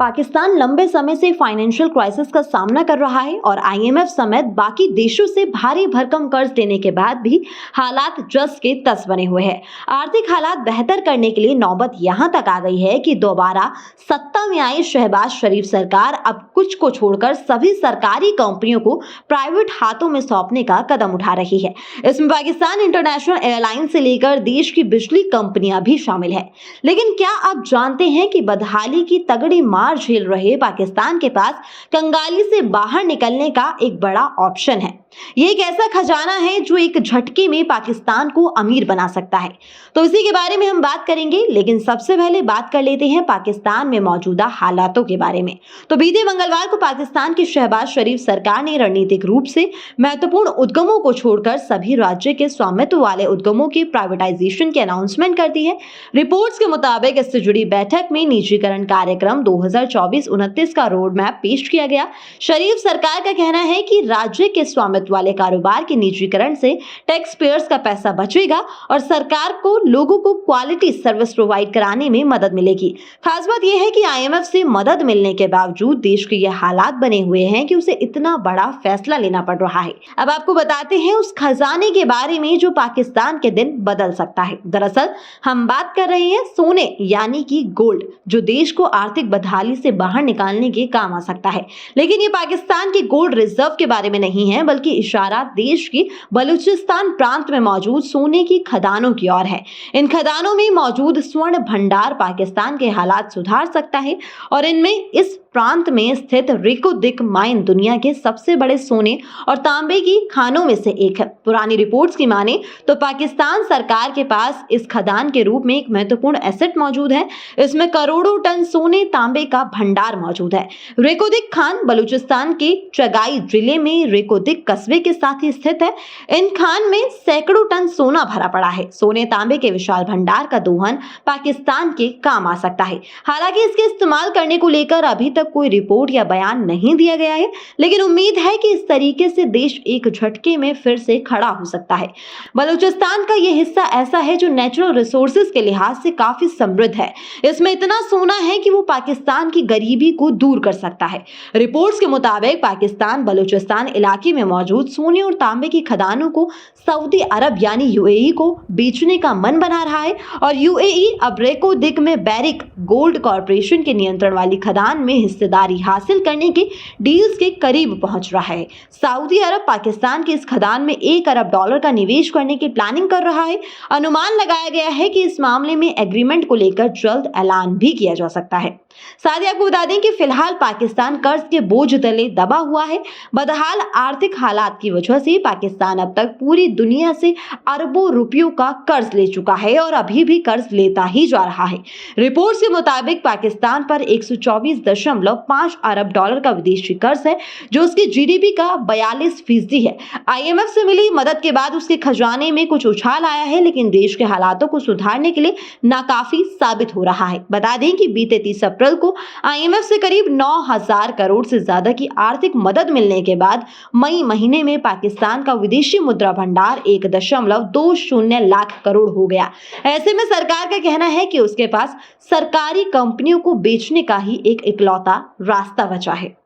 पाकिस्तान लंबे समय से फाइनेंशियल क्राइसिस का सामना कर रहा है और आईएमएफ समेत बाकी देशों से भारी भरकम कर्ज लेने के बाद भी हालात जस के तस बने हुए हैं। आर्थिक हालात बेहतर करने के लिए नौबत यहां तक आ गई है कि दोबारा सत्ता में आई शहबाज शरीफ सरकार अब कुछ को छोड़कर सभी सरकारी कंपनियों को प्राइवेट हाथों में सौंपने का कदम उठा रही है। इसमें पाकिस्तान इंटरनेशनल एयरलाइंस से लेकर देश की बिजली कंपनियां भी शामिल है। लेकिन क्या आप जानते हैं कि बदहाली की तगड़ी मार झेल रहे पाकिस्तान के पास कंगाली से बाहर निकलने का एक बड़ा ऑप्शन है। ये एक ऐसा खजाना है जो एक झटके में पाकिस्तान को अमीर बना सकता है। तो इसी के बारे में हम बात करेंगे, लेकिन सबसे पहले बात कर लेते हैं पाकिस्तान में मौजूदा हालातों के बारे में। तो बीते मंगलवार को पाकिस्तान की शहबाज शरीफ सरकार ने रणनीतिक रूप से महत्वपूर्ण उद्यमों को छोड़कर सभी राज्य के स्वामित्व वाले उद्यमों की प्राइवेटाइजेशन की अनाउंसमेंट कर दी है। रिपोर्ट्स के मुताबिक इससे जुड़ी बैठक में निजीकरण कार्यक्रम 2024-29 का रोड मैप पेश किया गया। शरीफ सरकार का कहना है कि राज्य के स्वामित्व वाले कारोबार के निजीकरण से टैक्स पेयर्स का पैसा बचेगा और सरकार को लोगों को क्वालिटी सर्विस प्रोवाइड कराने में मदद मिलेगी। खास बात यह है कि आईएमएफ से मदद मिलने के बावजूद देश के ये हालात बने हुए हैं कि उसे इतना बड़ा फैसला लेना पड़ रहा है। अब आपको बताते हैं उस खजाने के बारे में जो पाकिस्तान के दिन बदल सकता है। दरअसल हम बात कर रहे हैं सोने यानी कि गोल्ड, जो देश को आर्थिक बदहाली से बाहर निकालने के काम आ सकता है। लेकिन ये पाकिस्तान के गोल्ड रिजर्व के बारे में नहीं है, बल्कि इशारा देश की बलूचिस्तान प्रांत में मौजूद सोने की खदानों की ओर है। इन खदानों में मौजूद स्वर्ण भंडार पाकिस्तान के हालात सुधार सकता है और इनमें इस प्रांत में स्थित रेको दिक माइन दुनिया के सबसे बड़े सोने और तांबे की खानों में से एक है। पुरानी रिपोर्ट्स की माने तो पाकिस्तान सरकार के पास इस खदान के रूप में एक महत्वपूर्ण एसेट मौजूद है। इसमें करोड़ों टन सोने तांबे का भंडार मौजूद है। रेको दिक खान बलूचिस्तान के चगाई जिले में रेको दिक कस्बे के साथ ही स्थित है। इन खान में सैकड़ों टन सोना भरा पड़ा है। सोने तांबे के विशाल भंडार का दोहन पाकिस्तान के काम आ सकता है। हालांकि इसके इस्तेमाल करने को लेकर अभी तक कोई रिपोर्ट या बयान नहीं दिया गया है, लेकिन उम्मीद है कि इस तरीके से देश एक झटके में फिर से खड़ा हो सकता है। बलूचिस्तान का यह हिस्सा ऐसा है जो नेचुरल रिसोर्सेज के लिहाज से काफी समृद्ध है। इसमें इतना सोना है कि वो पाकिस्तान की गरीबी को दूर कर सकता है। रिपोर्ट्स के मुताबिक पाकिस्तान बलूचिस्तान इलाके में मौजूद सोने और तांबे की खदानों को सऊदी अरब यानी यूएई को बेचने का मन बना रहा है और यूएई अब रेको दिक में बैरिक गोल्ड कॉर्पोरेशन के नियंत्रण वाली खदान में हिस्सेदारी हासिल करने के डील्स के करीब पहुंच रहा है। सऊदी अरब पाकिस्तान की इस खदान में $1 अरब का निवेश करने की प्लानिंग कर रहा है। अनुमान लगाया गया है कि इस मामले में एग्रीमेंट को लेकर जल्द ऐलान भी किया जा सकता है। साथ ही आपको बता दें कि फिलहाल पाकिस्तान कर्ज के बोझ तले दबा हुआ है। बदहाल आर्थिक हालात की वजह से पाकिस्तान अब तक पूरी दुनिया से अरबों रुपयों का कर्ज ले चुका है और अभी भी कर्ज लेता ही जा रहा है। रिपोर्ट्स के मुताबिक पाकिस्तान पर 124.5 अरब डॉलर का विदेशी कर्ज है, जो उसकी जीडीपी का 42% है। आईएमएफ से मिली मदद के बाद उसके खजाने में कुछ उछाल आया है, लेकिन देश के हालातों को सुधारने के लिए नाकाफी साबित हो रहा है। बता दें कि बीते 30 अप्रैल को आईएमएफ से करीब 9,000 करोड़ से ज्यादा की आर्थिक मदद मिलने के बाद मई महीने में पाकिस्तान का विदेशी मुद्रा भंडार 1.20 लाख करोड़ हो गया। ऐसे में सरकार का कहना है कि उसके पास सरकारी कंपनियों को बेचने का ही एक इकलौता रास्ता बचा है।